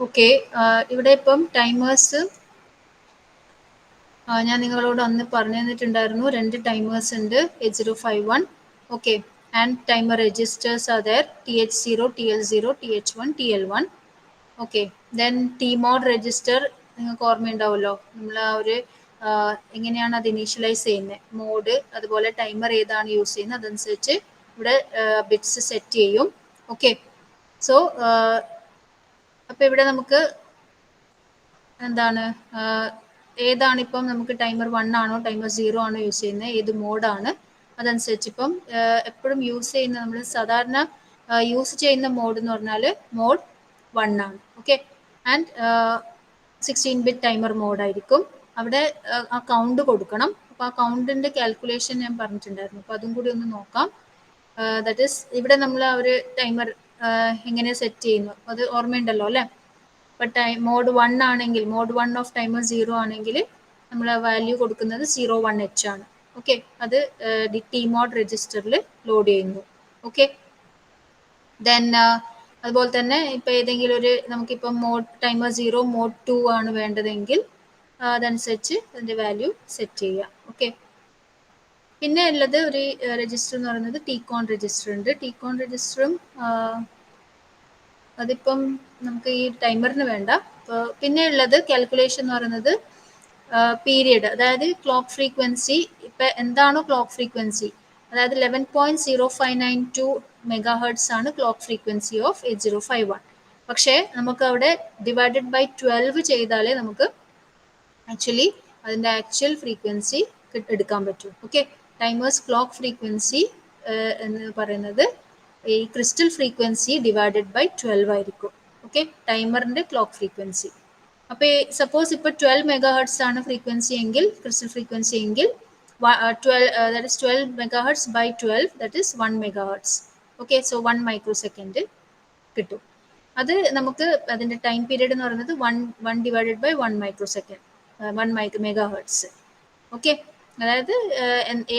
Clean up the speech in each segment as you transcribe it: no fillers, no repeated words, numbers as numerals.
Okay, ഇവിടെ ഇപ്പം timers ഞാൻ നിങ്ങളോട് അന്ന് പറഞ്ഞു തന്നിട്ടുണ്ടായിരുന്നു. 2 ടൈമേഴ്സ് ഉണ്ട്, 8051. Okay, and timer registers are there, TH0, TL0, TH1, TL1. Okay, then TMOD register നിങ്ങൾക്ക് ഓർമ്മയുണ്ടാവുമല്ലോ. നമ്മൾ ആ ഒരു എങ്ങനെയാണ് അത് ഇനീഷ്യലൈസ് ചെയ്യുന്നത്, മോഡ് അതുപോലെ ടൈമർ ഏതാണ് യൂസ് ചെയ്യുന്നത് അതനുസരിച്ച് ഇവിടെ ബിറ്റ്സ് സെറ്റ് ചെയ്യും. ഓക്കെ, സോ അപ്പോൾ ഇവിടെ നമുക്ക് എന്താണ് ഏതാണ് ഇപ്പം നമുക്ക് ടൈമർ 1 ആണോ ടൈമർ 0 ആണോ യൂസ് ചെയ്യുന്നത്, ഏത് മോഡാണ് അതനുസരിച്ച് ഇപ്പം എപ്പോഴും യൂസ് ചെയ്യുന്ന നമ്മൾ സാധാരണ യൂസ് ചെയ്യുന്ന മോഡ് എന്ന് പറഞ്ഞാൽ മോഡ് 1 ആണ്. ഓക്കെ, ആൻഡ് 16-ബിറ്റ് ടൈമർ മോഡായിരിക്കും. അവിടെ ആ കൗണ്ട് കൊടുക്കണം. അപ്പോൾ ആ കൗണ്ടിൻ്റെ കാൽക്കുലേഷൻ ഞാൻ പറഞ്ഞിട്ടുണ്ടായിരുന്നു. അപ്പോൾ അതും കൂടി ഒന്ന് നോക്കാം. ദാറ്റ് ഈസ് ഇവിടെ നമ്മൾ ആ ഒരു ടൈമർ എങ്ങനെ സെറ്റ് ചെയ്യുന്നു അത് ഓർമ്മയുണ്ടല്ലോ അല്ലേ. ഇപ്പം മോഡ് 1 ആണെങ്കിൽ, മോഡ് 1 ഓഫ് ടൈമർ 0 ആണെങ്കിൽ നമ്മൾ വാല്യൂ കൊടുക്കുന്നത് 01H ആണ്. ഓക്കെ, അത് T-മോഡ് രജിസ്റ്ററിൽ ലോഡ് ചെയ്യുന്നു. ഓക്കെ, ദെൻ അതുപോലെ തന്നെ ഇപ്പം ഏതെങ്കിലും ഒരു നമുക്കിപ്പം മോഡ് ടൈമർ 0 മോഡ് 2 ആണ് വേണ്ടതെങ്കിൽ അതനുസരിച്ച് അതിൻ്റെ വാല്യൂ സെറ്റ് ചെയ്യുക. ഓക്കെ, പിന്നെ ഉള്ളത് ഒരു രജിസ്റ്റർ എന്ന് പറയുന്നത് T-കോൺ രജിസ്റ്റർ ഉണ്ട്. T-കോൺ രജിസ്റ്ററും അതിപ്പം നമുക്ക് ഈ ടൈമറിന് വേണ്ട. പിന്നെ ഉള്ളത് കാൽക്കുലേഷൻ എന്ന് പറയുന്നത് പീരിയഡ്, അതായത് ക്ലോക്ക് ഫ്രീക്വൻസി. ഇപ്പം എന്താണോ ക്ലോക്ക് ഫ്രീക്വൻസി, അതായത് 11.0592 മെഗാഹെർട്സ് ആണ് ക്ലോക്ക് ഫ്രീക്വൻസി ഓഫ് 8051. പക്ഷേ നമുക്ക് അവിടെ ഡിവൈഡഡ് ബൈ 12 ചെയ്താലേ നമുക്ക് ആക്ച്വലി അതിൻ്റെ ആക്ച്വൽ ഫ്രീക്വൻസി എടുക്കാൻ പറ്റും. ഓക്കെ, ടൈമേഴ്സ് ക്ലോക്ക് ഫ്രീക്വൻസി എന്ന് പറയുന്നത് ഈ ക്രിസ്റ്റൽ ഫ്രീക്വൻസി ഡിവൈഡഡ് ബൈ 12 ആയിരിക്കും. ഓക്കെ, ടൈമറിൻ്റെ ക്ലോക്ക് ഫ്രീക്വൻസി. അപ്പോൾ സപ്പോസ് ഇപ്പോൾ 12 മെഗാഹെർട്സ് ആണ് ഫ്രീക്വൻസി എങ്കിൽ, ക്രിസ്റ്റൽ ഫ്രീക്വൻസി എങ്കിൽ 12 megahertz by 12 that is 1 megahertz. Okay, so 1 microsecond കിട്ടും. അത് നമുക്ക് അതിൻ്റെ ടൈം പീരീഡ് എന്ന് പറയുന്നത് 1 divided by 1 microsecond, 1 megahertz. Okay, അതായത്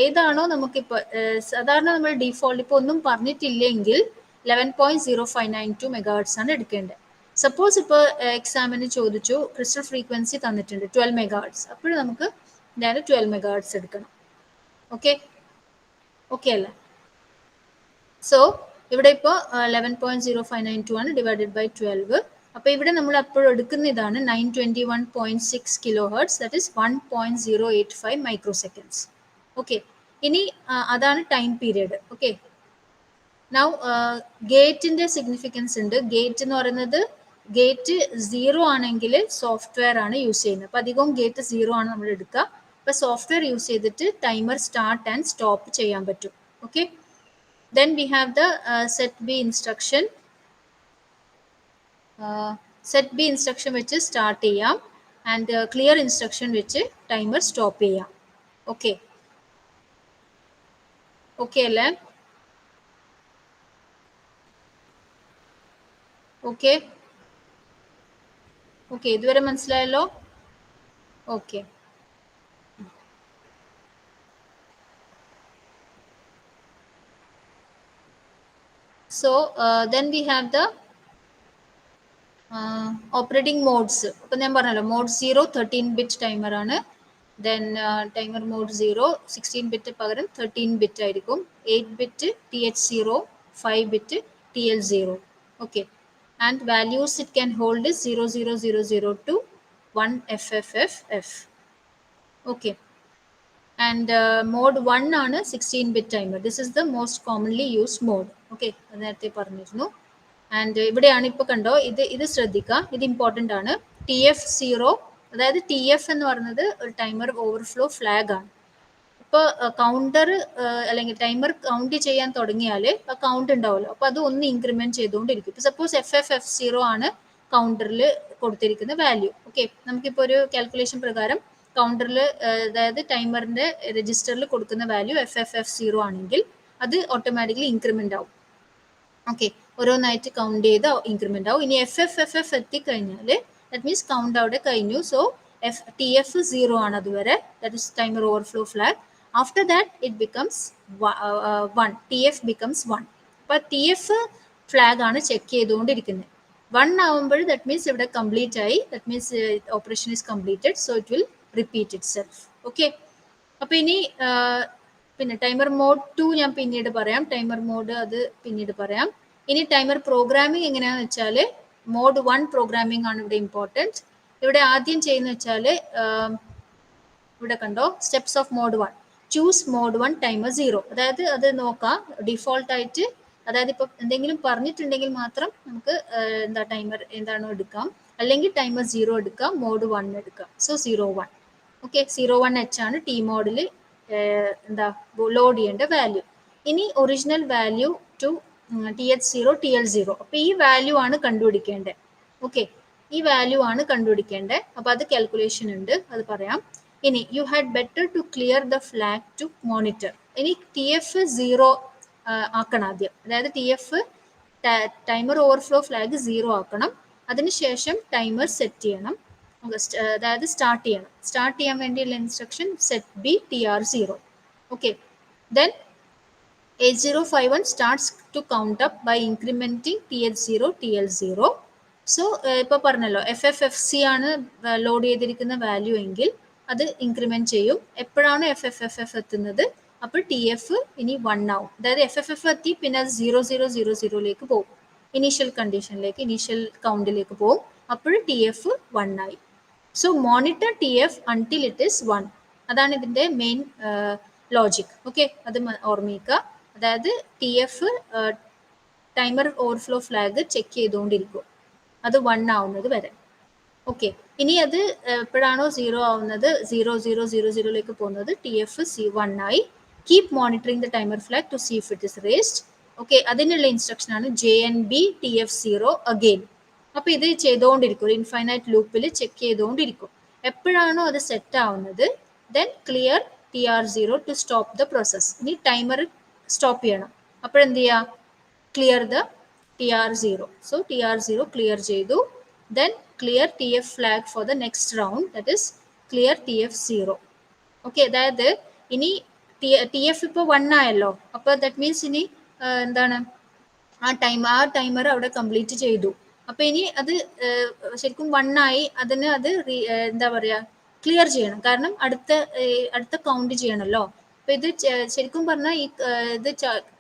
ഏതാണോ നമുക്കിപ്പോൾ സാധാരണ നമ്മൾ ഡീഫോൾട്ട് ഇപ്പോൾ ഒന്നും പറഞ്ഞിട്ടില്ലെങ്കിൽ 11.0592 മെഗാഹെർട്സ് ആണ് എടുക്കേണ്ടത്. സപ്പോസ് ഇപ്പോൾ എക്സാമിന് ചോദിച്ചു ക്രിസ്റ്റൽ ഫ്രീക്വൻസി തന്നിട്ടുണ്ട് 12 മെഗാഹെർട്സ്, അപ്പോഴും നമുക്ക് ഞാൻ 12 മെഗാഹെർട്സ് എടുക്കണം. ഓക്കെ, ഓക്കെ അല്ലേ. സോ ഇവിടെ ഇപ്പോൾ 11.0592 ആണ് ഡിവൈഡഡ് ബൈ 12. അപ്പോൾ ഇവിടെ നമ്മൾ അപ്പോഴും എടുക്കുന്ന ഇതാണ് 921.6 kilohertz, that is 1.085 microseconds. Okay, ഇനി അതാണ് ടൈം പീരിയഡ്. ഓക്കെ, നൗ ഗേറ്റിൻ്റെ സിഗ്നിഫിക്കൻസ് ഉണ്ട്. ഗേറ്റ് എന്ന് പറയുന്നത് ഗേറ്റ് 0 ആണെങ്കിൽ സോഫ്റ്റ്വെയർ ആണ് യൂസ് ചെയ്യുന്നത്. അപ്പോൾ അധികവും ഗേറ്റ് 0 ആണ് നമ്മൾ എടുക്കുക. അപ്പോൾ സോഫ്റ്റ്വെയർ യൂസ് ചെയ്തിട്ട് ടൈമർ സ്റ്റാർട്ട് ആൻഡ് സ്റ്റോപ്പ് ചെയ്യാൻ പറ്റും. Okay, then we have the set B instruction. set B instruction വെച്ച് സ്റ്റാർട്ട് ചെയ്യാം ആൻഡ് ക്ലിയർ ഇൻസ്ട്രക്ഷൻ വെച്ച് ടൈമർ സ്റ്റോപ്പ് ചെയ്യാം. ഓക്കെ, ഓക്കെ അല്ലേ. ഓക്കെ, ഓക്കെ, ഇതുവരെ മനസ്സിലായല്ലോ. Okay, so then we have the operating modes. അപ്പം ഞാൻ പറഞ്ഞല്ലോ മോഡ് 0 13-ബിറ്റ് ടൈമർ ആണ്. ദെൻ ടൈമർ മോഡ് 0 16-ബിറ്റ് പകരം 13-ബിറ്റ് ആയിരിക്കും. 8-ബിറ്റ് TH0, 5-ബിറ്റ് TL0. Okay, and values it can hold 00000 to 1FFFF. Okay, and mode 1 ആണ് 16-ബിറ്റ് timer. This is the most commonly used mode. Okay, അത് നേരത്തെ പറഞ്ഞിരുന്നു. ആൻഡ് ഇവിടെയാണ് ഇപ്പോൾ കണ്ടോ, ഇത് ശ്രദ്ധിക്കുക, ഇത് ഇമ്പോർട്ടൻ്റ് ആണ്. TF0, അതായത് TF എന്ന് പറയുന്നത് ഒരു ടൈമർ ഓവർഫ്ലോ ഫ്ലാഗ് ആണ്. ഇപ്പോൾ കൗണ്ടർ അല്ലെങ്കിൽ ടൈമർ കൗണ്ട് ചെയ്യാൻ തുടങ്ങിയാൽ ആ കൗണ്ട് ഉണ്ടാവുമല്ലോ, അപ്പോൾ അത് ഒന്ന് ഇൻക്രിമെൻറ്റ് ചെയ്തുകൊണ്ടിരിക്കും. ഇപ്പോൾ സപ്പോസ് FFF0 ആണ് കൗണ്ടറിൽ കൊടുത്തിരിക്കുന്ന വാല്യൂ. ഓക്കെ, നമുക്കിപ്പോൾ ഒരു കാൽക്കുലേഷൻ പ്രകാരം കൗണ്ടറിൽ അതായത് ടൈമറിൻ്റെ രജിസ്റ്ററിൽ കൊടുക്കുന്ന വാല്യൂ FFF0 ആണെങ്കിൽ അത് ഓട്ടോമാറ്റിക്കലി ഇൻക്രിമെൻ്റ് ആവും. ഓക്കെ, ഓരോന്നായിട്ട് കൗണ്ട് ചെയ്ത് ഇൻക്രിമെൻ്റ് ആവും. ഇനി FFFF എത്തിക്കഴിഞ്ഞാൽ ദാറ്റ് മീൻസ് കൗണ്ട് അവിടെ കഴിഞ്ഞു. സോ TF 0 ആണ് അതുവരെ, that is timer overflow flag. After that it becomes 1, TF becomes 1. അപ്പോൾ TF ഫ്ലാഗ് ആണ് ചെക്ക് ചെയ്തുകൊണ്ടിരിക്കുന്നത്. 1 ആവുമ്പോൾ ദാറ്റ് മീൻസ് ഇവിടെ കംപ്ലീറ്റ് ആയി, that means operation is completed, so it will repeat it self. Okay, അപ്പോൾ ഇനി പിന്നെ ടൈമർ മോഡ് 2 ഞാൻ പിന്നീട് പറയാം, ടൈമർ മോഡ് അത് പിന്നീട് പറയാം. ഇനി ടൈമർ പ്രോഗ്രാമിംഗ് എങ്ങനെയാണെന്ന് വെച്ചാൽ മോഡ് 1 പ്രോഗ്രാമിംഗ് ആണ് ഇവിടെ ഇമ്പോർട്ടൻറ്റ്. ഇവിടെ ആദ്യം ചെയ്യുന്ന വെച്ചാൽ ഇവിടെ കണ്ടോ, steps of mode 1, choose mode 1 timer 0. അതായത് അത് നോക്കാം ഡിഫോൾട്ട് ആയിട്ട്, അതായത് ഇപ്പോൾ എന്തെങ്കിലും പറഞ്ഞിട്ടുണ്ടെങ്കിൽ മാത്രം നമുക്ക് എന്താ ടൈമർ എന്താണോ എടുക്കാം, അല്ലെങ്കിൽ ടൈമർ 0 എടുക്കാം, മോഡ് 1 എടുക്കാം. സോ 01. ഓക്കെ, 01H ആണ് ടി മോഡിൽ എന്താ ലോഡ് ചെയ്യേണ്ട വാല്യൂ. ഇനി original value to TH0 TL0. അപ്പോൾ ഈ വാല്യൂ ആണ് കണ്ടുപിടിക്കേണ്ടത്. ഓക്കെ, ഈ വാല്യൂ ആണ് കണ്ടുപിടിക്കേണ്ടത്. അപ്പോൾ അത് കാൽക്കുലേഷൻ ഉണ്ട്, അത് പറയാം. ഇനി you had better to clear the flag to monitor. ഇനി TF 0 ആക്കണം ആദ്യം, അതായത് TF ടൈമർ ഓവർഫ്ലോ ഫ്ലാഗ് 0 ആക്കണം. അതിനുശേഷം ടൈമർ സെറ്റ് ചെയ്യണം, അതായത് സ്റ്റാർട്ട് ചെയ്യണം. സ്റ്റാർട്ട് ചെയ്യാൻ വേണ്ടിയുള്ള instruction set B TR0. Okay, then 8051 starts to count up by incrementing TH0 TL0. So ഇപ്പോൾ പറഞ്ഞല്ലോ FFFC ആണ് ലോഡ് ചെയ്തിരിക്കുന്ന വാല്യൂ എങ്കിൽ അത് ഇൻക്രിമെന്റ് ചെയ്യും. എപ്പോഴാണ് FFFF എത്തുന്നത്, അപ്പോൾ TF ഇനി 1 ആവും. അതായത് FFF എത്തി പിന്നെ അത് 0000ലേക്ക് പോകും, ഇനീഷ്യൽ കണ്ടീഷനിലേക്ക്, ഇനീഷ്യൽ കൗണ്ടിലേക്ക് പോകും. അപ്പോൾ TF 1 ആയി. So monitor TF until it is 1. അതാണ് ഇതിൻ്റെ മെയിൻ ലോജിക്. ഓക്കെ, അത് ഓർമ്മിക്കുക. അതായത് TF timer overflow flag check ചെയ്തുകൊണ്ടിരിക്കും, അത് 1 ആവുന്നത് വരെ. ഓക്കെ, ഇനി അത് എപ്പോഴാണോ 0 ആവുന്നത്, 0000ലേക്ക് പോകുന്നത്, TF 1 ആയി. Keep monitoring the timer flag to see if it is raised. Okay, അതിനുള്ള ഇൻസ്ട്രക്ഷൻ ആണ് JNB TF0 അഗെയിൻ. അപ്പോൾ ഇത് ചെയ്തുകൊണ്ടിരിക്കും, ഒരു ഇൻഫൈനൈറ്റ് ലൂപ്പിൽ ചെക്ക് ചെയ്തുകൊണ്ടിരിക്കും. എപ്പോഴാണോ അത് സെറ്റ് ആവുന്നത്, then clear TR0 to stop the process. ഇനി ടൈമർ സ്റ്റോപ്പ് ചെയ്യണം. അപ്പോഴെന്ത് ചെയ്യുക, clear the TR0. So TR0 clear ചെയ്തു. Then clear TF flag for the next round, that is clear TF0. Okay, അതായത് ഇനി TF ഇപ്പോൾ 1 ആയല്ലോ, അപ്പോൾ ദാറ്റ് മീൻസ് ഇനി എന്താണ് ആ ടൈമർ അവിടെ കംപ്ലീറ്റ് ചെയ്തു. അപ്പോൾ ഇനി അത് ശരിക്കും 1 ആയി, അതിന് അത് എന്താ പറയുക, ക്ലിയർ ചെയ്യണം. കാരണം അടുത്ത കൗണ്ട് ചെയ്യണമല്ലോ. അപ്പോൾ ഇത് ശരിക്കും പറഞ്ഞാൽ ഇത്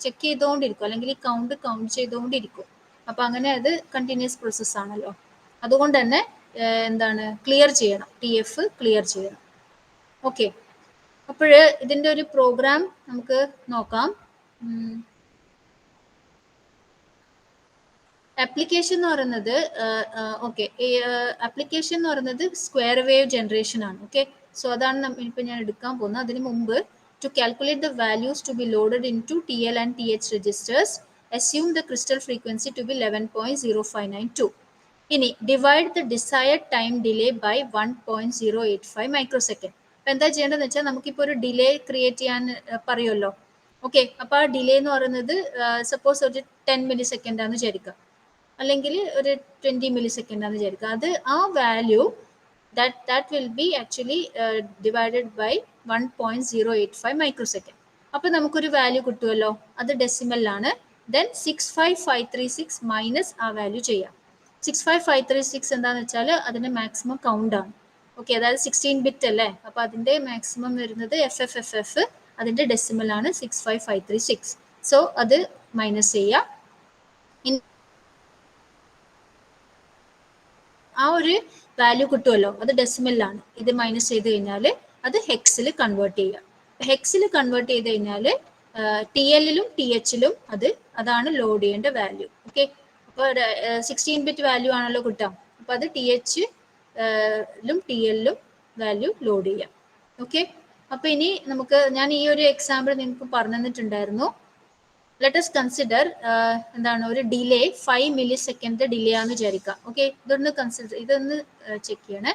ചെക്ക് ചെയ്തുകൊണ്ടിരിക്കും, അല്ലെങ്കിൽ ഈ കൗണ്ട് ചെയ്തുകൊണ്ടിരിക്കും. അപ്പോൾ അങ്ങനെ അത് കണ്ടിന്യൂസ് പ്രോസസ് ആണല്ലോ, അതുകൊണ്ട് തന്നെ എന്താണ് ക്ലിയർ ചെയ്യണം, TF ക്ലിയർ ചെയ്യണം. ഓക്കെ, അപ്പോൾ ഇതിൻ്റെ ഒരു പ്രോഗ്രാം നമുക്ക് നോക്കാം. ആപ്ലിക്കേഷൻ എന്ന് പറയുന്നത് ഓക്കെ, ആപ്ലിക്കേഷൻ എന്ന് പറയുന്നത് സ്ക്വയർ വേവ് ജനറേഷൻ ആണ്. ഓക്കെ, സോ അതാണ് ഇപ്പോൾ ഞാൻ എടുക്കാൻ പോകുന്നത്. അതിന് മുമ്പ് to calculate the values to be loaded in to TL and TH registers, assume the crystal frequency to be 11.0592. ഇനി divide the desired time delay by 1.085 microsecond. അപ്പം എന്താ ചെയ്യേണ്ടതെന്ന് വെച്ചാൽ നമുക്കിപ്പോൾ ഒരു ഡിലേ ക്രിയേറ്റ് ചെയ്യാൻ പറയുമല്ലോ. ഓക്കെ, അപ്പോൾ ആ ഡിലേ എന്ന് പറയുന്നത് സപ്പോസ് ഒരു 10 മില്ലി സെക്കൻഡ് ആണെന്ന് വിചാരിക്കുക, അല്ലെങ്കിൽ ഒരു 20 മില്ലി സെക്കൻഡ് ആണെന്ന് വിചാരിക്കുക. അത് ആ value that will be actually divided by 1.085 microsecond. അപ്പോൾ നമുക്കൊരു വാല്യൂ കിട്ടുമല്ലോ, അത് ഡെസിമലാണ്. ദെൻ 65536 മൈനസ് ആ വാല്യൂ ചെയ്യാം. 65536 എന്താണെന്ന് വെച്ചാൽ അതിൻ്റെ മാക്സിമം കൗണ്ട് ആണ്. ഓക്കെ, അതായത് 16 ബിറ്റ് അല്ലേ, അപ്പോൾ അതിൻ്റെ മാക്സിമം വരുന്നത് FFFF, അതിൻ്റെ ഡെസിമലാണ് 65536. സോ അത് മൈനസ് ചെയ്യുക. ആ ഒരു വാല്യൂ കിട്ടുമല്ലോ, അത് ഡെസിമലാണ്. ഇത് മൈനസ് ചെയ്ത് കഴിഞ്ഞാൽ അത് ഹെക്സിൽ കൺവേർട്ട് ചെയ്യുക. ഹെക്സിൽ കൺവേർട്ട് ചെയ്ത് കഴിഞ്ഞാൽ TL-ലും TH-ലും അതാണ് ലോഡ് ചെയ്യേണ്ട വാല്യൂ. ഓക്കെ, അപ്പോൾ 16 ബിറ്റ് വാല്യൂ ആണല്ലോ കിട്ടാം, അപ്പോൾ അത് TH-ലും TL-ലും വാല്യൂ ലോഡ് ചെയ്യാം. ഓക്കെ, അപ്പോൾ ഇനി ഞാൻ ഈ ഒരു എക്സാമ്പിൾ നിങ്ങൾക്ക് പറഞ്ഞു തന്നിട്ടുണ്ടായിരുന്നു. ലെറ്റ് us കൺസിഡർ എന്താണ് ഒരു ഡിലേ 5 മില്ലി സെക്കൻഡ് ഡിലേ ആണെന്ന് വിചാരിക്കാം. ഓക്കെ, ഇതൊന്ന് ചെക്ക് ചെയ്യണേ.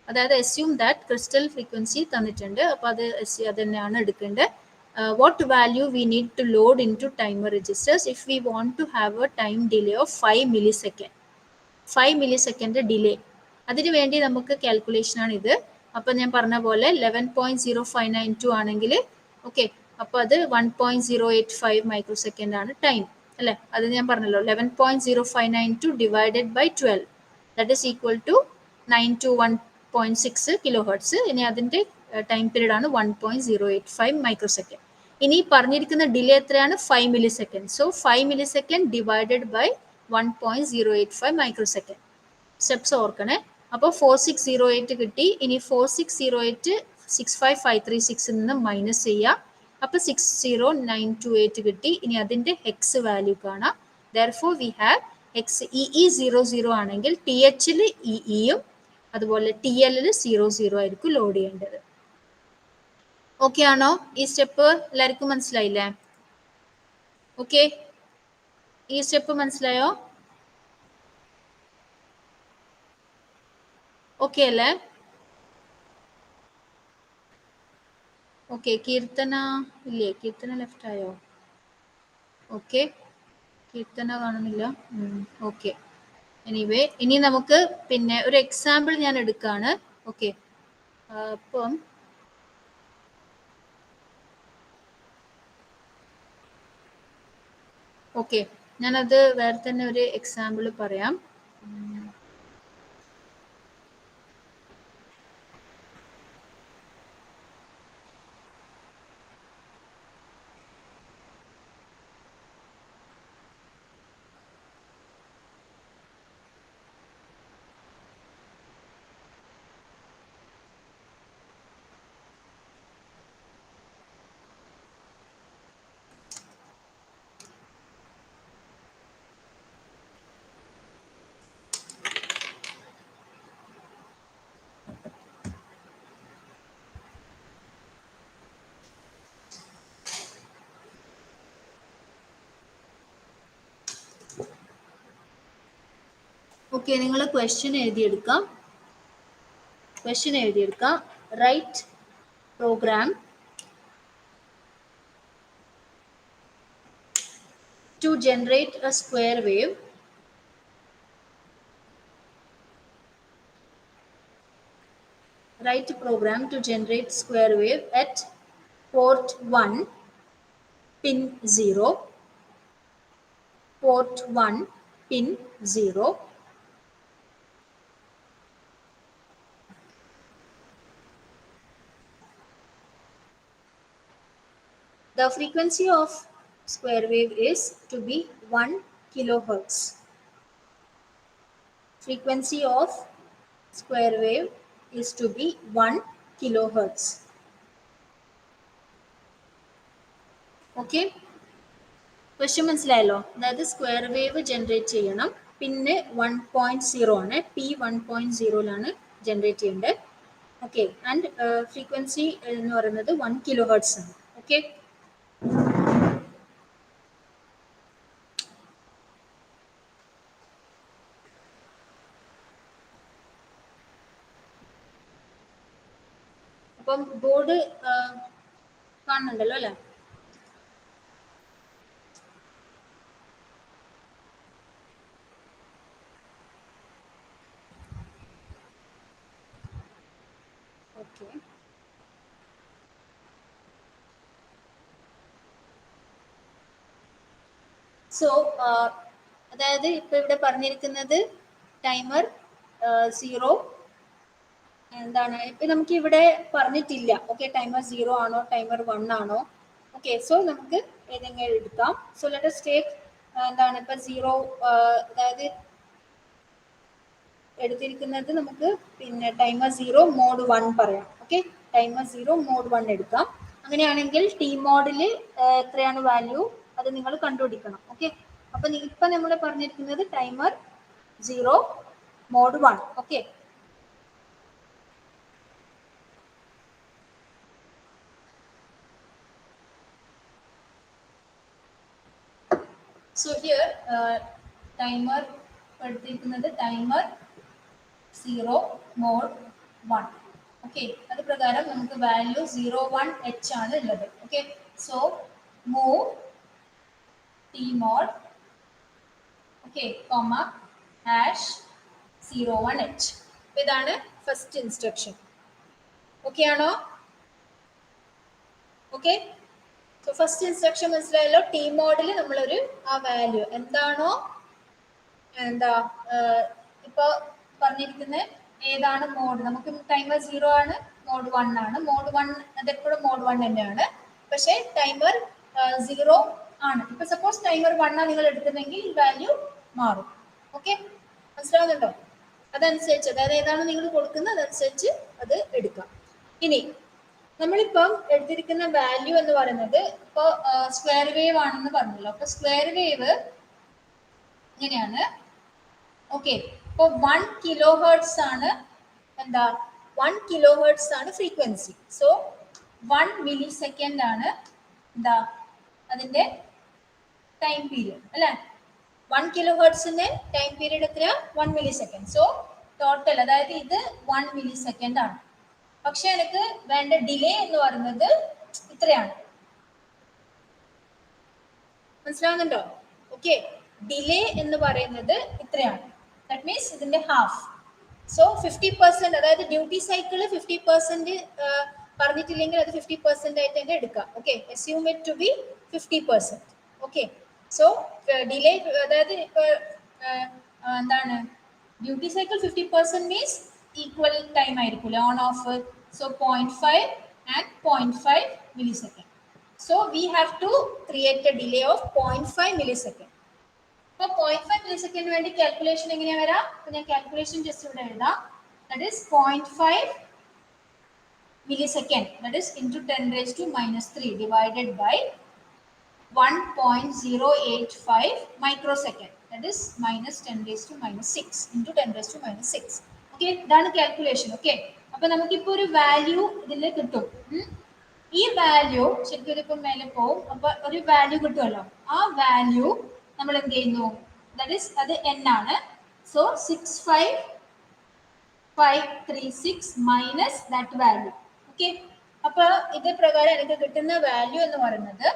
അതായത് assume that ക്രിസ്റ്റൽ ഫ്രീക്വൻസി തന്നിട്ടുണ്ട്, അപ്പോൾ അത് തന്നെയാണ് എടുക്കേണ്ടത്. what value we need to load into timer registers if we want to have a time delay of 5 millisecond. 5 millisecond delay, അതിനു വേണ്ടി നമുക്ക് കാൽക്കുലേഷൻ ആണ് ഇത്. അപ്പോൾ ഞാൻ പറഞ്ഞ പോലെ 11.0592 ആണെങ്കിൽ ഓക്കെ, അപ്പോൾ അത് 1.085 മൈക്രോസെക്കൻഡ് ആണ് ടൈം. അല്ലേ? അത് ഞാൻ പറഞ്ഞല്ലോ 11.0592 divided by 12 that is equal to 921.6 kilohertz. ഇനി അതിൻ്റെ ടൈം പീരീഡ് ആണ് 1.085 മൈക്രോ സെക്കൻഡ്. ഇനി പറഞ്ഞിരിക്കുന്ന ഡിലേ എത്രയാണ്? 5 millisecond. So 5 millisecond divided by 1.085 microsecond. Steps ഓർക്കണേ. അപ്പോൾ 4608 കിട്ടി. ഇനി 4608 65536 നിന്ന് മൈനസ് ചെയ്യുക. അപ്പോൾ 60928 കിട്ടി. ഇനി അതിൻ്റെ ഹെക്സ് വാല്യൂ കാണാം. Therefore we have X EE00 ആണെങ്കിൽ THൽ EEയും അതുപോലെ TLൽ 00 ആയിരിക്കും ലോഡ് ചെയ്യേണ്ടത്. ഓക്കെ ആണോ? ഈ സ്റ്റെപ്പ് എല്ലാവർക്കും മനസ്സിലായില്ലേ? ഓക്കെ, ഈ സ്റ്റെപ്പ് മനസ്സിലായോ? ഓക്കെ അല്ലേ? ഓക്കെ, കീർത്തന ഇല്ലേ? കീർത്തന ലെഫ്റ്റ് ആയോ? ഓക്കെ, കീർത്തന കാണുന്നില്ല. ഓക്കെ, എനിവേ ഇനി നമുക്ക് പിന്നെ ഒരു എക്സാമ്പിൾ ഞാൻ എടുക്കുകയാണ്. ഓക്കെ, അപ്പം ഓക്കെ, ഞാനത് വേറെ തന്നെ ഒരു എക്സാമ്പിൾ പറയാം. ഓക്കെ, നിങ്ങൾ ക്വസ്റ്റ്യൻ എഴുതിയെടുക്കാം. Write program to generate a square wave at port 1 pin 0, port 1 pin 0. The frequency of square wave is to be 1 kilohertz. Frequency of square wave is to be 1 kilohertz. Okay, question മനസ്സിലായല്ലോ? അതായത് square wave generate ചെയ്യണം. പിന്നെ 1.0 ആണ്, P 1.0ലാണ് generate ചെയ്യേണ്ടത്. Okay, and frequency എന്ന് പറയുന്നത് 1 kilo hertz ആണ്. Okay, അപ്പം ബോർഡ് കാണുന്നുണ്ടല്ലോ അല്ലേ? ഓക്കെ, സോ അതായത് ഇപ്പൊ ഇവിടെ പറഞ്ഞിരിക്കുന്നത് ടൈമർ 0 എന്താണ് ഇപ്പൊ നമുക്ക് ഇവിടെ പറഞ്ഞിട്ടില്ല. ഓക്കെ, ടൈമർ 0 ആണോ ടൈമർ 1 ആണോ? ഓക്കെ, സോ നമുക്ക് ഏതെങ്കിലും എടുക്കാം. സോ ലെറ്റ് us take എന്താണ് ഇപ്പൊ 0, അതായത് എടുത്തിരിക്കുന്നത് നമുക്ക് പിന്നെ ടൈമർ 0 മോഡ് 1 പറയാം. ഓക്കെ, ടൈമർ 0 മോഡ് 1 എടുക്കാം. അങ്ങനെയാണെങ്കിൽ ടി മോഡിൽ എത്രയാണ് വാല്യൂ അത് നിങ്ങൾ കണ്ടുപിടിക്കണം. ഓക്കെ, അപ്പൊ ഇപ്പൊ നമ്മൾ പറഞ്ഞിരിക്കുന്നത് timer 0 mode 1. Okay, so here timer എടുത്തിരിക്കുന്നത് ടൈമർ 0 മോഡ് 1. ഓക്കെ, അത് പ്രകാരം നമുക്ക് വാല്യൂ 01H ആണ് ഉള്ളത്. Okay, so move T mode okay comma hash 01H. ഇതാണ് ഫസ്റ്റ് ഇൻസ്ട്രക്ഷൻ. ഓക്കെ ആണോ? ഓക്കെ, സോ ഫസ്റ്റ് ഇൻസ്ട്രക്ഷൻ മനസ്സിലായല്ലോ. ടി മോഡിൽ നമ്മളൊരു ആ വാല്യൂ എന്താണോ എന്താ ഇപ്പൊ പറഞ്ഞിരിക്കുന്ന ഏതാണ് മോഡ്, നമുക്ക് ടൈമർ 0 ആണ്, മോഡ് 1 ആണ്. മോഡ് 1 അതെപ്പോഴും മോഡ് 1 തന്നെയാണ്. പക്ഷേ ടൈമർ 0 ആണ്. ഇപ്പൊ സപ്പോസ് ടൈമർ 1 ആണ് നിങ്ങൾ എടുക്കുന്നെങ്കിൽ ഈ വാല്യൂ മാറും. ഓക്കെ, മനസ്സിലാവുന്നുണ്ടോ? അതനുസരിച്ച്, അതായത് ഏതാണ് നിങ്ങൾ കൊടുക്കുന്നത് അതനുസരിച്ച് അത് എടുക്കാം. ഇനി നമ്മളിപ്പം എടുത്തിരിക്കുന്ന വാല്യൂ എന്ന് പറയുന്നത് ഇപ്പൊ സ്ക്വയർ വേവ് ആണെന്ന് പറഞ്ഞല്ലോ. അപ്പൊ സ്ക്വയർ വേവ് ഇങ്ങനെയാണ്. ഓക്കെ, ഇപ്പൊ 1 കിലോ ഹെർട്സ് ആണ് എന്താ 1 കിലോ ഹെർട്സ് ആണ് ഫ്രീക്വൻസി. സോ 1 മില്ലി സെക്കൻഡ് ആണ് എന്താ അതിന്റെ ടൈം പീരിയഡ് അല്ലെ. 1 കിലോ ഹെർട്സിന്റെ ടൈം പീരിയഡ് എത്രയാ? 1 മില്ലി സെക്കൻഡ്. സോ ടോട്ടൽ അതായത് ഇത് 1 മില്ലി സെക്കൻഡ് ആണ്. പക്ഷെ എനിക്ക് വേണ്ട ഡിലേ എന്ന് പറയുന്നത് ഇത്രയാണ്. മനസ്സിലാവുന്നുണ്ടോ? ഓക്കെ, ഡിലേ എന്ന് പറയുന്നത് ഇത്രയാണ്. ദാറ്റ് മീൻസ് ഇതിന്റെ ഹാഫ്. സോ 50%, അതായത് ഡ്യൂട്ടി സൈക്കിള് 50% പറഞ്ഞിട്ടില്ലെങ്കിൽ അത് 50% ആയിട്ട് തന്നെ എടുക്കാം. Okay, assume it to be 50%. Okay, so delay അതായത് ഇപ്പൊ എന്താണ് duty cycle 50% means equal time ആയിരിക്കും on off. So 0.5 and 0.5 millisecond. So we have to create a delay of 0.5 millisecond. അപ്പോൾ 0.5 millisecond വേണ്ടി കാൽക്കുലേഷൻ എങ്ങനെയാ വരാം? അപ്പോൾ ഞാൻ കാൽക്കുലേഷൻ ജസ്റ്റ് ഇവിടെ എഴുതാം. That is 0.5 millisecond, that is into 10 raised to minus 3 divided by 1.085 microsecond, that is minus 10 raised to minus 6 into 10 raised to minus 6. Okay, ഇതാണ് calculation. Okay, അപ്പൊ നമുക്കിപ്പോൾ ഒരു വാല്യൂ ഇതിൽ കിട്ടും. ഈ വാല്യൂ ശരിക്കും ഇതിപ്പം മേലെ പോവും. അപ്പൊ ഒരു വാല്യൂ കിട്ടുമല്ലോ. ആ വാല്യൂ നമ്മൾ എന്ത് ചെയ്യുന്നു? ദാറ്റ് ഈസ് അത് n ആണ്. So 65536 minus that value. Okay, അപ്പൊ ഇത് പ്രകാരം എനിക്ക് കിട്ടുന്ന വാല്യൂ എന്ന് പറയുന്നത്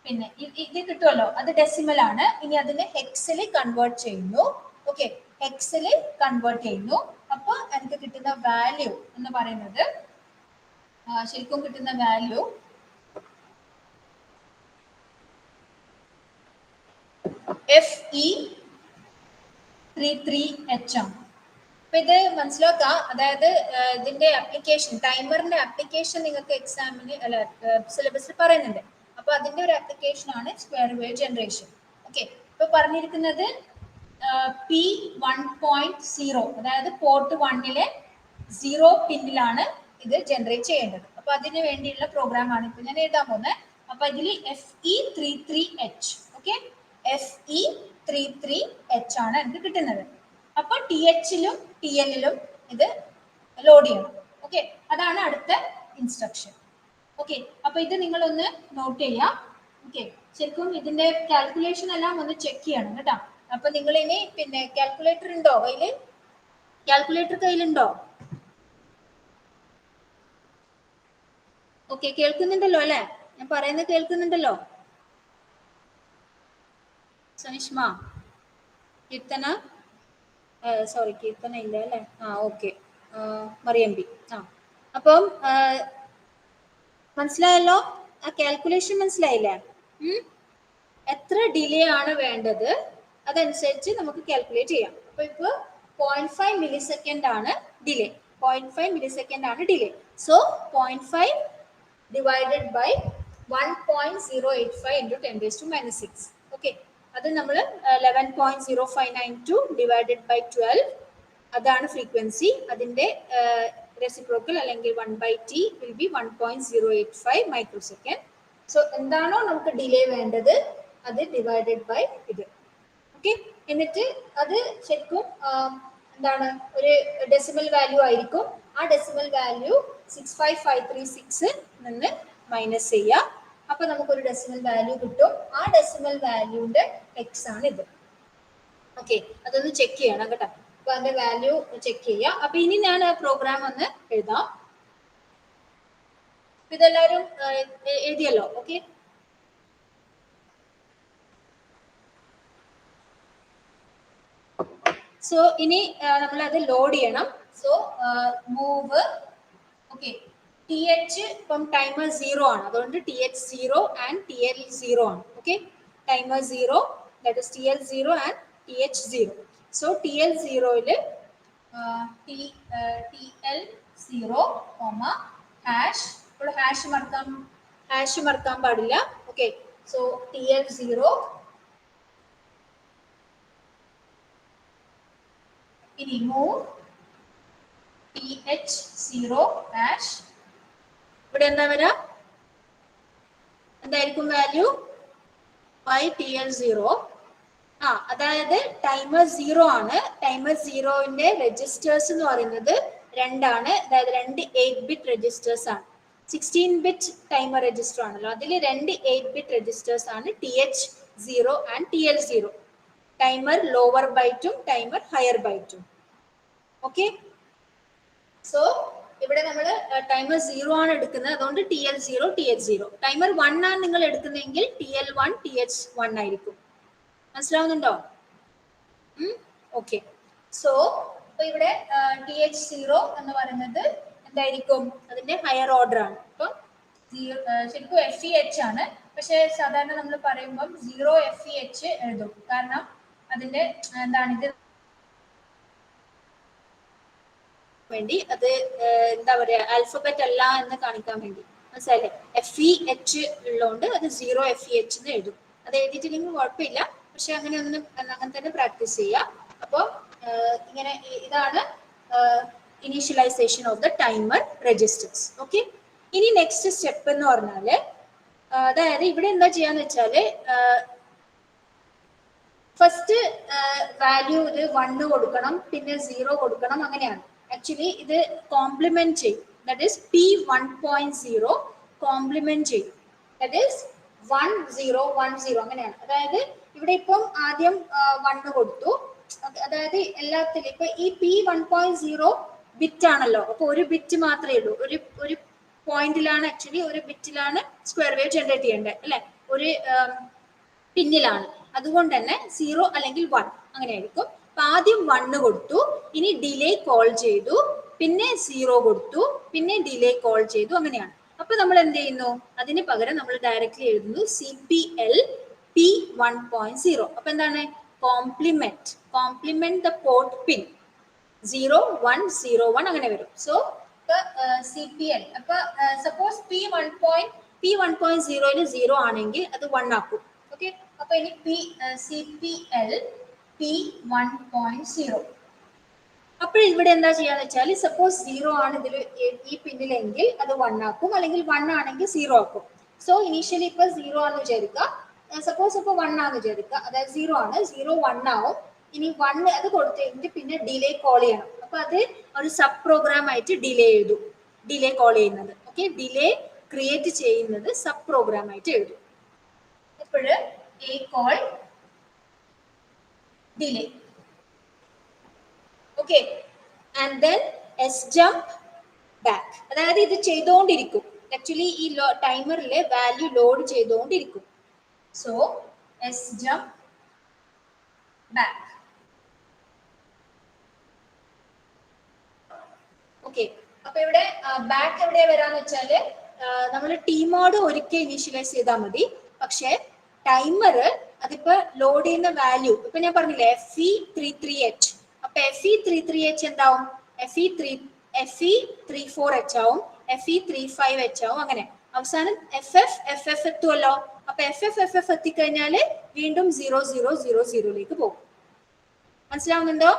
പിന്നെ ഇത് കിട്ടുമല്ലോ, അത് ഡെസിമൽ ആണ്. ഇനി അതിനെ ഹെക്സിൽ കൺവേർട്ട് ചെയ്യുന്നു. ഓക്കെ, ഹെക്സിൽ കൺവേർട്ട് ചെയ്യുന്നു. അപ്പൊ എനിക്ക് കിട്ടുന്ന വാല്യൂ എന്ന് പറയുന്നത് ശരിക്കും കിട്ടുന്ന വാല്യൂ FE33H ആണ്. അപ്പൊ ഇത് മനസ്സിലാക്കാം. അതായത് ഇതിന്റെ ആപ്ലിക്കേഷൻ, ടൈമറിന്റെ ആപ്ലിക്കേഷൻ നിങ്ങൾക്ക് എക്സാമിന് അല്ല സിലബസിൽ പറയുന്നുണ്ട്. അപ്പൊ അതിന്റെ ഒരു ആപ്ലിക്കേഷൻ ആണ് സ്ക്വയർ വേവ് ജനറേഷൻ. ഓക്കെ, ഇപ്പൊ പറഞ്ഞിരിക്കുന്നത് P1.0, അതായത് പോർട്ട് 1-ലെ 0 പിന്നിലാണ് ഇത് ജനറേറ്റ് ചെയ്യേണ്ടത്. അപ്പൊ അതിന് വേണ്ടിയുള്ള പ്രോഗ്രാം ആണ് ഇപ്പൊ ഞാൻ എഴുതാൻ പോകുന്നത്. അപ്പൊ ഇതിൽ FE33H, ഓക്കെ, FE33H ആണ് എനിക്ക് കിട്ടുന്നത്. അപ്പൊ TH-ലും TL-ലും ഇത് ലോഡ് ചെയ്യണം. ഓക്കെ, അതാണ് അടുത്ത ഇൻസ്ട്രക്ഷൻ. ഓക്കെ, അപ്പൊ ഇത് നിങ്ങളൊന്ന് നോട്ട് ചെയ്യാം. ഓക്കെ, ശരിക്കും ഇതിന്റെ കാൽക്കുലേഷൻ എല്ലാം ഒന്ന് ചെക്ക് ചെയ്യണം കേട്ടോ. അപ്പൊ നിങ്ങൾ ഇനി പിന്നെ കാൽക്കുലേറ്റർ ഉണ്ടോ കയ്യില്? കാൽക്കുലേറ്റർ കയ്യിലുണ്ടോ? ഓക്കെ, കേൾക്കുന്നുണ്ടല്ലോ അല്ലെ? ഞാൻ പറയുന്നത് കേൾക്കുന്നുണ്ടല്ലോ? സനിഷ്മ, കീർത്തന, സോറി കീർത്തന ഇല്ല അല്ലെ? ഓക്കെ, മറിയമ്പി. അപ്പം മനസ്സിലായല്ലോ? ആ കാൽക്കുലേഷൻ മനസ്സിലായില്ലേ? എത്ര ഡിലേ ആണ് വേണ്ടത് അതനുസരിച്ച് നമുക്ക് കാൽക്കുലേറ്റ് ചെയ്യാം. അപ്പൊ ഇപ്പൊ 0.5 മില്ലി സെക്കൻഡ് ആണ് ഡിലേ. 0.5 മില്ലി സെക്കൻഡ് ആണ് delay. So 0.5 divided by 1.085 into 10 raised to minus 6. ഓക്കെ, അത് നമ്മൾ 11.0592 ഡിവൈഡഡ് ബൈ 12, അതാണ് ഫ്രീക്വൻസി. അതിന്റെ റെസിപ്രോക്കൽ അല്ലെങ്കിൽ 1/t will be 1.085 microsecond. So എന്താണോ നമുക്ക് ഡിലേ വേണ്ടത് അത് ഡിവൈഡഡ് ബൈ ഇത്. ഓക്കെ, എന്നിട്ട് അത് ശരിക്കും എന്താണ് ഒരു ഡെസിമൽ വാല്യൂ ആയിരിക്കും. ആ ഡെസിമൽ വാല്യൂ 65536 നിന്ന് മൈനസ് ചെയ്യാം. അപ്പൊ നമുക്കൊരു ഡെസിമൽ വാല്യൂ കിട്ടും. ആ ഡെസിമൽ വാല്യൂന്റെ എക്സ് ആണ് ഇത്. ഓക്കെ, അതൊന്ന് ചെക്ക് ചെയ്യണം കേട്ടോ. അപ്പൊ അതിന്റെ വാല്യൂ ചെക്ക് ചെയ്യാം. അപ്പൊ ഇനി ഞാൻ ആ പ്രോഗ്രാം ഒന്ന് എഴുതാം. ഇതെല്ലാവരും എഴുതിയല്ലോ? ഓക്കെ, സോ ഇനി നമ്മൾ അത് ലോഡ് ചെയ്യണം. So move, okay, T H ഇപ്പം ടൈമർ 0 ആണ്, അതുകൊണ്ട് TH0 ആൻഡ് TL0 ആണ്. Okay, timer 0 that is TL0 and TH0. So TL0യിൽ TL0 ഹാഷ്, ഇപ്പോൾ ഹാഷ് മറക്കാൻ പാടില്ല. ഓക്കെ, സോ TL0 ഇനി മൂവ് TH0 ഹാഷ്. ഇവിടെ എന്താ വരാ, എന്തായിരിക്കും വാല്യൂ? TL0. അതായത് ടൈമർ 0 ആണ്. ടൈമർ 0ന്റെ രജിസ്റ്റേഴ്സ് എന്ന് പറയുന്നത് രണ്ടാണ്, അതായത് 2 8-bit രജിസ്റ്റേഴ്സ് ആണ്. 16-bit ടൈമർ രജിസ്റ്റർ ആണല്ലോ, അതിൽ 2 8-bit രജിസ്റ്റേഴ്സ് ആണ് TH0 and TL0. Timer lower ബൈറ്റും ടൈമർ ഹയർ ബൈറ്റും. ഓക്കെ, സോ ഇവിടെ നമ്മൾ ടൈമർ 0 ആണ് എടുക്കുന്നത്, അതുകൊണ്ട് TL0 TH0. ടൈമർ 1 ആണ് നിങ്ങൾ എടുക്കുന്നതെങ്കിൽ TL1 TH1 ആയിരിക്കും. മനസ്സിലാവുന്നുണ്ടോ? ഓക്കെ, സോ ഇപ്പൊ ഇവിടെ TH0 എന്ന് പറയുന്നത് എന്തായിരിക്കും? അതിന്റെ ഹയർ ഓർഡർ ആണ്. ഇപ്പൊ ശരിക്കും FEH ആണ്, പക്ഷെ സാധാരണ നമ്മൾ പറയുമ്പോൾ 0FEH എഴുതും, കാരണം അതിന്റെ എന്താണ് ഇത് വേണ്ടി, അത് എന്താ പറയാ, ആൽഫബറ്റ് അല്ല എന്ന് കാണിക്കാൻ വേണ്ടി. മനസ്സിലായില്ലേ? FEH ഉള്ളതുകൊണ്ട് അത് 0FEH എന്ന് എഴുതും. അത് എഴുതിയിട്ടില്ലെങ്കിൽ കുഴപ്പമില്ല, പക്ഷെ അങ്ങനെ തന്നെ പ്രാക്ടീസ് ചെയ്യുക. അപ്പോൾ ഇങ്ങനെ ഇതാണ് initialisation of the timer registers. Okay, ഇനി നെക്സ്റ്റ് സ്റ്റെപ്പ് എന്ന് പറഞ്ഞാല്, അതായത് ഇവിടെ എന്താ ചെയ്യാന്ന് വെച്ചാല്, ഫസ്റ്റ് വാല്യൂ ഇത് 1 കൊടുക്കണം, പിന്നെ 0 കൊടുക്കണം, അങ്ങനെയാണ്. ആക്ച്വലി ഇത് കോംപ്ലിമെന്റ് ചെയ്യും, ദാറ്റ് ഈസ് P1.0 കോംപ്ലിമെന്റ് ചെയ്യും, ദാറ്റ് ഈസ് 1 0 1 0 അങ്ങനെയാണ്. അതായത് ഇവിടെ ഇപ്പം ആദ്യം 1 കൊടുത്തു, അതായത് എല്ലാത്തിലും ഇപ്പൊ ഈ P1.0 ബിറ്റ് ആണല്ലോ, അപ്പൊ ഒരു ബിറ്റ് മാത്രമേ ഉള്ളൂ, ഒരു പോയിന്റിലാണ്, ആക്ച്വലി ഒരു ബിറ്റിലാണ് സ്ക്വയർ വേവ് ജനറേറ്റ് ചെയ്യേണ്ടത് അല്ലെ, ഒരു പിന്നിലാണ്. അതുകൊണ്ട് തന്നെ 0 അല്ലെങ്കിൽ 1 അങ്ങനെ ആയിരിക്കും. അപ്പൊ ആദ്യം 1 കൊടുത്തു, ഇനി ഡിലേ കോൾ ചെയ്തു, പിന്നെ 0 കൊടുത്തു, പിന്നെ ഡിലേ കോൾ ചെയ്തു, അങ്ങനെയാണ്. അപ്പൊ നമ്മൾ എന്ത് ചെയ്യുന്നു? അതിന് പകരം നമ്മൾ ഡയറക്റ്റ്ലി എഴുതുന്നു CPL P1.0. അപ്പൊ എന്താണ്? കോംപ്ലിമെന്റ് ദ പോർട്ട് പിൻ 0 1 0 1 അങ്ങനെ വരും. സോ CPL, അപ്പൊ സപ്പോസ് P1.0 0 ആണെങ്കിൽ അത് 1 ആക്കും. ഓക്കെ, അപ്പൊ ഇനി CPL P1.0. അപ്പോൾ ഇവിടെ എന്താ ചെയ്യാന്ന് വെച്ചാൽ, സപ്പോസ് 0 ആണ് ഇതിൽ ഈ പിന്നിലെങ്കിൽ അത് 1 ആക്കും, അല്ലെങ്കിൽ 1 ആണെങ്കിൽ 0 ആക്കും. സോ ഇനീഷ്യലി ഇപ്പൊ 0 ആണെന്ന് വിചാരിക്കുക, സപ്പോസ് ഇപ്പൊ 1 ആണെന്ന് വിചാരിക്കുക, അതായത് 0 ആണ്, 0 1 ആവും. ഇനി 1 അത് കൊടുത്തെങ്കിൽ പിന്നെ ഡിലേ കോൾ ചെയ്യണം. അപ്പൊ അത് ഒരു സബ് പ്രോഗ്രാം ആയിട്ട് ഡിലേ എഴുതും, ഡിലേ കോൾ ചെയ്യുന്നത്. ഓക്കെ, ഡിലേ ക്രിയേറ്റ് ചെയ്യുന്നത് സബ് പ്രോഗ്രാം ആയിട്ട് എഴുതും. ഇപ്പോഴ് A call delay. Okay, and then sjump back. അതായത് ഇത് ചെയ്തുകൊണ്ടിരിക്കും, ആക്ച്വലി ഈ ടൈമറിലെ വാല്യൂ ലോഡ് ചെയ്തുകൊണ്ടിരിക്കും. So sjump back. ഓക്കെ, അപ്പൊ ഇവിടെ ബാക്ക് എവിടെ വരാന്ന് വെച്ചാല്, നമ്മൾ Tmod ഒരിക്കൽ ഇനീഷ്യലൈസ് ചെയ്താൽ മതി, പക്ഷെ ടൈമർ അതിപ്പോ ലോഡ് ചെയ്യുന്ന വാല്യൂ ഇപ്പൊ ഞാൻ പറഞ്ഞില്ലേ FE33H, അപ്പൊ FE33H എന്താവും? FE34H ആവും, FE35H ആവും, അങ്ങനെ അവസാനം FF എത്തുമല്ലോ. അപ്പൊ FF എത്തിക്കഴിഞ്ഞാല് വീണ്ടും 0000 പോകും. മനസ്സിലാവുന്നുണ്ടോ?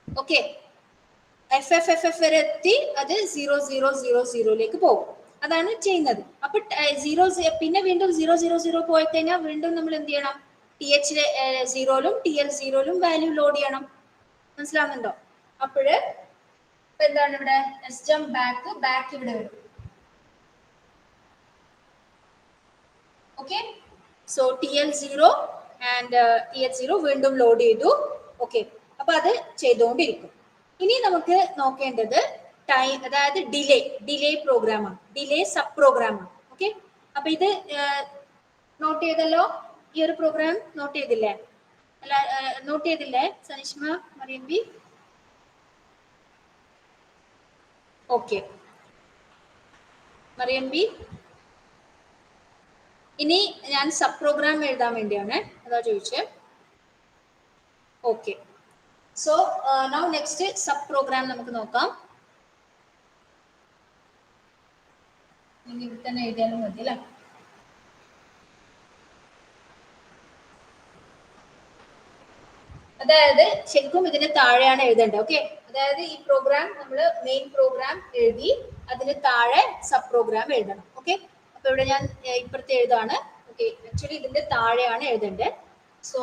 ഓക്കെ, FF വരെ എത്തി, അത് 0000 പോകും. അതാണ് ചെയ്യുന്നത്. അപ്പൊ പിന്നെ വീണ്ടും 000 പോയി കഴിഞ്ഞാൽ വീണ്ടും നമ്മൾ എന്ത് ചെയ്യണം? TH0ലും TL0ലും വാല്യൂ ലോഡ് ചെയ്യണം. മനസ്സിലാവുന്നുണ്ടോ? അപ്പോഴ് എന്താണ് ഇവിടെ sjump ബാക്ക് ഇവിടെ വരും. Okay, so TL0 and TH0 വീണ്ടും ലോഡ് ചെയ്തു. ഓക്കെ, അപ്പൊ അത് ചെയ്തുകൊണ്ടിരിക്കും. ഇനി നമുക്ക് നോക്കേണ്ടത് അതായത് ഡിലേ പ്രോഗ്രാമാണ്, ഡിലേ സബ് പ്രോഗ്രാമാണ്. ഓക്കെ, അപ്പൊ ഇത് നോട്ട് ചെയ്തല്ലോ, ഈ ഒരു പ്രോഗ്രാം നോട്ട് ചെയ്തില്ലേ? അല്ല, നോട്ട് ചെയ്തില്ലേ സനിഷ്മ, മറിയമ്പി? Okay, Mariyam B. ഇനി ഞാൻ സബ് പ്രോഗ്രാം എഴുതാൻ വേണ്ടിയാണ്, അതാ ചോദിച്ചേ. Okay, so now next sub program നമുക്ക് നോക്കാം. ഇത് തന്നെ എഴുതിയാലും മതി അല്ലേ. അതായത് ശരിക്കും ഇതിന് താഴെയാണ് എഴുതേണ്ടത്. ഓക്കെ, അതായത് ഈ പ്രോഗ്രാം നമ്മൾ മെയിൻ പ്രോഗ്രാം എഴുതി അതിന് താഴെ സബ് പ്രോഗ്രാം എഴുതണം. ഓക്കെ, അപ്പൊ ഇവിടെ ഞാൻ ഇപ്പുറത്തെ എഴുതാണ്. ഓക്കെ, ആക്ച്വലി ഇതിന്റെ താഴെയാണ് എഴുതേണ്ടത്. സോ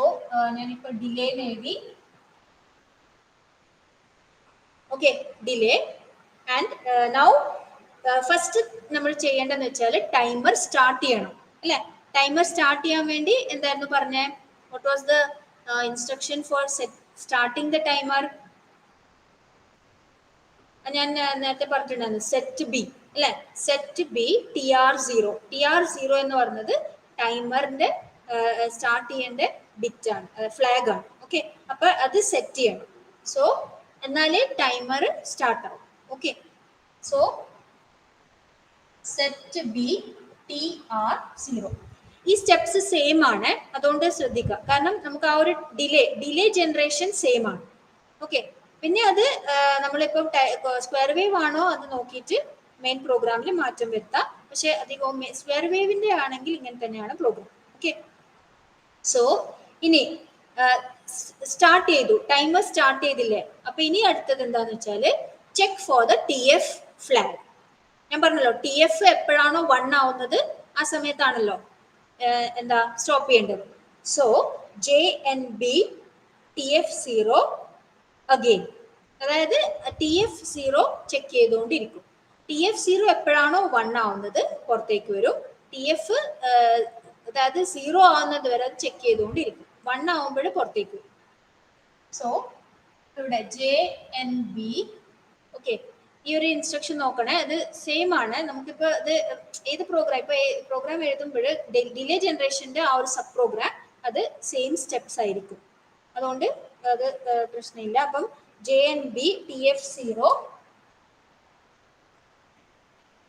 ഞാനിപ്പോ ഡിലേ എഴുതി. Okay, delay. And now first നമ്മൾ ചെയ്യേണ്ടതെന്ന് വെച്ചാൽ ടൈമർ സ്റ്റാർട്ട് ചെയ്യണം അല്ലെ. ടൈമർ സ്റ്റാർട്ട് ചെയ്യാൻ വേണ്ടി എന്തായിരുന്നു പറഞ്ഞേ? What was the instruction four starting the timer? ഞാൻ നേരത്തെ പറഞ്ഞിട്ടുണ്ടായിരുന്നു സെറ്റ് ബി അല്ലെ. Set B TR0. TR0 എന്ന് പറയുന്നത് ടൈമറിന്റെ സ്റ്റാർട്ട് ചെയ്യേണ്ട ബിറ്റ് ആണ്, ഫ്ലാഗ് ആണ്. ഓക്കെ, അപ്പൊ അത് സെറ്റ് ചെയ്യണം. സോ എന്നാലേ ടൈമർ സ്റ്റാർട്ട് ആവും. Okay, so set B TR0. ഈ സ്റ്റെപ്സ് സെയിം ആണ്, അതുകൊണ്ട് ശ്രദ്ധിക്കുക. കാരണം നമുക്ക് ആ ഒരു ഡിലേ ജനറേഷൻ സെയിം ആണ്. ഓക്കെ, പിന്നെ അത് നമ്മളിപ്പം സ്ക്വയർ വേവ് ആണോ അത് നോക്കിയിട്ട് മെയിൻ പ്രോഗ്രാമിൽ മാറ്റം വരുത്താം. പക്ഷെ അധികവും സ്ക്വയർ വേവിന്റെ ആണെങ്കിൽ ഇങ്ങനെ തന്നെയാണ് പ്രോഗ്രാം. ഓക്കെ, സോ ഇനി സ്റ്റാർട്ട് ചെയ്തു, ടൈമർ സ്റ്റാർട്ട് ചെയ്തില്ലേ. അപ്പൊ ഇനി അടുത്തത് എന്താന്ന് വെച്ചാല് check for the TF flag. ഞാൻ പറഞ്ഞല്ലോ TF എപ്പോഴാണോ 1 ആവുന്നത് ആ സമയത്താണല്ലോ എന്താ സ്റ്റോപ്പ് ചെയ്യേണ്ടത്. So JNB TF0 again. അതായത് TF0 ചെക്ക് ചെയ്തുകൊണ്ടിരിക്കും. TF0 എപ്പോഴാണോ 1 ആവുന്നത് പുറത്തേക്ക് വരും. TF അതായത് 0 ആവുന്നത് വരെ അത് ചെക്ക് ചെയ്തുകൊണ്ടിരിക്കും. 1 ആവുമ്പോൾ പുറത്തേക്ക് വരും. സോ ഇവിടെ JNB. ഓക്കെ, ഈ ഒരു ഇൻസ്ട്രക്ഷൻ നോക്കണേ, അത് സെയിം ആണ്. നമുക്കിപ്പോ ഇത് ഏത് പ്രോഗ്രാം ഇപ്പൊ പ്രോഗ്രാം എഴുതുമ്പോൾ ഡിലേ ജനറേഷന്റെ ആ ഒരു സബ് പ്രോഗ്രാം അത് സെയിം സ്റ്റെപ്സ് ആയിരിക്കും. അതുകൊണ്ട് അത് പ്രശ്നമില്ല. അപ്പം JNB TF0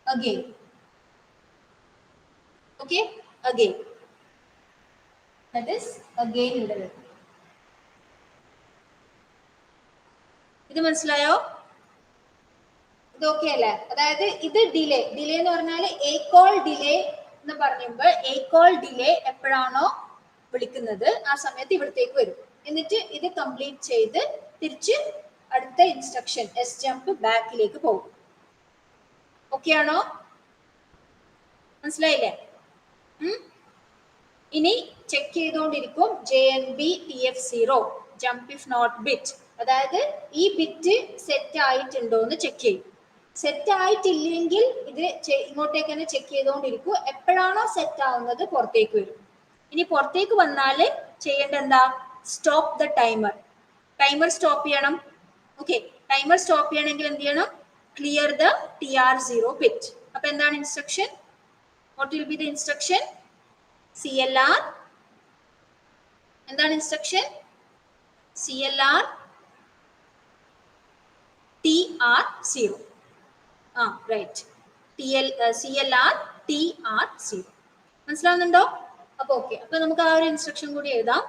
again. Okay, again. That is again ഉള്ളത്. ഇത് മനസ്സിലായോ? ഇത് ഓക്കെ അല്ലേ? അതായത് ഇത് ഡിലേ എന്ന് പറഞ്ഞാൽ എ കോൾ ഡിലേ എന്ന് പറയുമ്പോൾ എ കോൾ ഡിലേ എപ്പോഴാണോ വിളിക്കുന്നത് ആ സമയത്ത് ഇവിടത്തേക്ക് വരും. എന്നിട്ട് ഇത് കംപ്ലീറ്റ് ചെയ്ത് തിരിച്ച് അടുത്ത ഇൻസ്ട്രക്ഷൻ എസ് ജംപ് ബാക്കിലേക്ക് പോകും. ഓക്കെ ആണോ? മനസ്സിലായില്ലേ? ഇനി ചെക്ക് ചെയ്തുകൊണ്ടിരിക്കും JNB TF0 jump if not bit. അതായത് ഈ ബിറ്റ് സെറ്റ് ആയിട്ടുണ്ടോ എന്ന് ചെക്ക് ചെയ്യും. സെറ്റ് ആയിട്ടില്ലെങ്കിൽ ഇത് ഇങ്ങോട്ടേക്ക് തന്നെ ചെക്ക് ചെയ്തുകൊണ്ടിരിക്കും. എപ്പോഴാണോ സെറ്റ് ആവുന്നത് പുറത്തേക്ക് വരും. ഇനി പുറത്തേക്ക് വന്നാൽ ചെയ്യേണ്ട എന്താ? Stop the timer. Timer stop ചെയ്യണം. ഓക്കെ, ടൈമർ സ്റ്റോപ്പ് ചെയ്യണമെങ്കിൽ എന്ത് ചെയ്യണം? Clear the TR0 bit. അപ്പൊ എന്താണ് instruction? What will be the instruction? CLR. എന്താണ് instruction? CLR TR0. Right. CLR TR0. മനസ്സിലാവുന്നുണ്ടോ? അപ്പൊ ഓക്കെ, അപ്പൊ നമുക്ക് ആ ഒരു ഇൻസ്ട്രക്ഷൻ കൂടി എഴുതാം.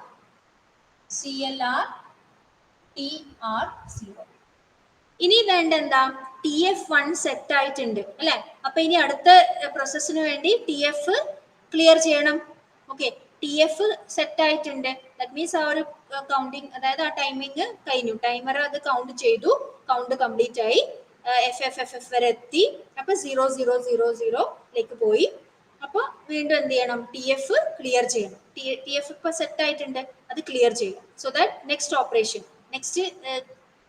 CLR TR0. ഇനി വേണ്ട എന്താ? TF1 സെറ്റ് ആയിട്ടുണ്ട് അല്ലെ. അപ്പൊ ഇനി അടുത്ത പ്രോസസ്സിന് വേണ്ടി TF ക്ലിയർ ചെയ്യണം. ഓക്കെ, TF സെറ്റ് ആയിട്ടുണ്ട്. ദാറ്റ് മീൻസ് ആ ഒരു കൗണ്ടിങ്, അതായത് ആ ടൈമിങ് കഴിഞ്ഞു. ടൈമർ അത് കൗണ്ട് ചെയ്തു, കൗണ്ട് കംപ്ലീറ്റ് ആയി, FFFF വരെ എത്തി. അപ്പൊ 0000ലേക്ക് പോയി. അപ്പൊ വീണ്ടും എന്ത് ചെയ്യണം? TF ക്ലിയർ ചെയ്യണം. TF ഇപ്പൊ സെറ്റ് ആയിട്ടുണ്ട്, അത് ക്ലിയർ ചെയ്യണം. So that next operation, next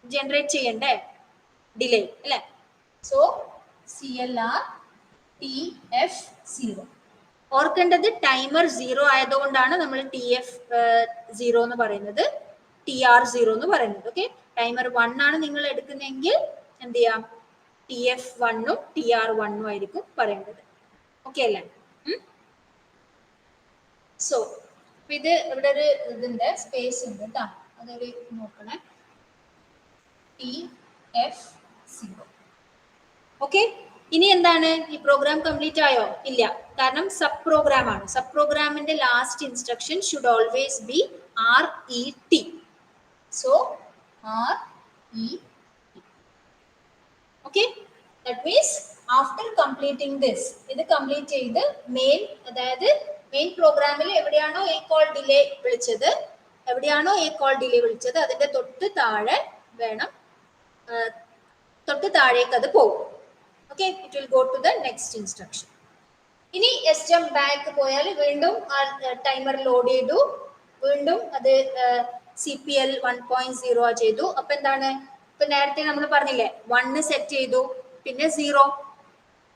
generate ചെയ്യണ്ടേ ഡിലേ അല്ലെ. So CLR TF0. ഓർക്കേണ്ടത് ടൈമർ 0 ആയതുകൊണ്ടാണ് നമ്മൾ TF0 എന്ന് പറയുന്നത്, TR0 എന്ന് പറയുന്നത്. ഓക്കെ, ടൈമർ 1 ആണ് നിങ്ങൾ എടുക്കുന്നതെങ്കിൽ എന്ത് ചെയ്യാം? TF1ഉം TR1ഉം ആയിരിക്കും പറയേണ്ടത്. ഓക്കെ അല്ലേ? സോ ഇത് ഇവിടെ ഒരു ഇതിന്റെ സ്പേസ് ഉണ്ട് കേട്ടോ, അതൊരു നോക്കണേ. TF0. ഓക്കെ, ഇനി എന്താണ്, ഈ പ്രോഗ്രാം കംപ്ലീറ്റ് ആയോ? ഇല്ല, കാരണം സബ് പ്രോഗ്രാം ആണ്. സബ് പ്രോഗ്രാമിന്റെ last instruction should always be RET. So RET. Okay, that means after completing this, ഇത് കംപ്ലീറ്റ് ചെയ്ത് മെയിൻ, അതായത് മെയിൻ പ്രോഗ്രാമിൽ എവിടെയാണോ എ കോൾ ഡിലേ വിളിച്ചത്, അതിന്റെ തൊട്ട് താഴെ വേണം, തൊട്ട് താഴേക്ക് അത് പോകും. Okay, it will go to the next instruction. ഇനി STEM ബാക്ക് പോയാൽ വീണ്ടും ടൈമർ ലോഡ് ചെയ്തു, വീണ്ടും അത് CPL 1.0 ചെയ്തു. അപ്പൊ എന്താണ്, ഇപ്പൊ നേരത്തെ നമ്മൾ പറഞ്ഞില്ലേ 1 സെറ്റ് ചെയ്തു, പിന്നെ 0,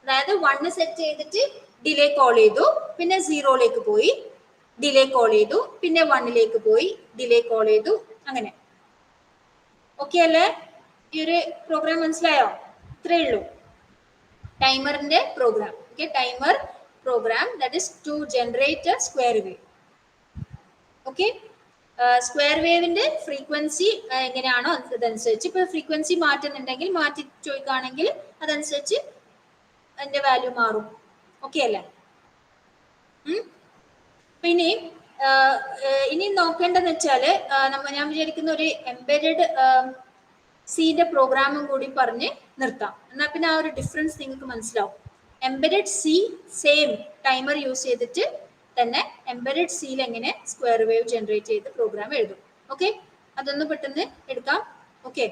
അതായത് 1 സെറ്റ് ചെയ്തിട്ട് ഡിലേ കോൾ ചെയ്തു, പിന്നെ 0ലേക്ക് പോയി, ഡിലേ കോൾ ചെയ്തു, പിന്നെ 1ലേക്ക് പോയി, ഡിലേ കോൾ ചെയ്തു, അങ്ങനെ. ഓക്കെ അല്ലേ? ഈ ഒരു പ്രോഗ്രാം മനസ്സിലായോ? ഇത്രയേ ഉള്ളൂ ടൈമറിന്റെ program. Okay, timer program, that is to generate a square wave. Okay, square വേവിന്റെ ഫ്രീക്വൻസി എങ്ങനെയാണോ അതനുസരിച്ച്, ഇപ്പൊ ഫ്രീക്വൻസി മാറ്റുന്നുണ്ടെങ്കിൽ, മാറ്റി ചോദിക്കുകയാണെങ്കിൽ അതനുസരിച്ച് അതിന്റെ വാല്യൂ മാറും. ഓക്കെ അല്ലേ? പിന്നെ ഇനി നോക്കേണ്ടതെന്ന് വെച്ചാല് ഞാൻ വിചാരിക്കുന്ന ഒരു എംബെഡഡ് സിന്റെ പ്രോഗ്രാമും കൂടി പറഞ്ഞ് നിർത്താം. എന്നാൽ പിന്നെ ആ ഒരു ഡിഫറൻസ് നിങ്ങൾക്ക് മനസ്സിലാവും. Embedded C same timer use ചെയ്തിട്ട് തന്നെ എംബെഡഡ് സിയിൽ എങ്ങനെ സ്ക്വയർ വേവ് ജനറേറ്റ് ചെയ്ത് പ്രോഗ്രാം എഴുതും. ഓക്കെ, അതൊന്ന് പെട്ടെന്ന് എടുക്കാം. ഓക്കെ,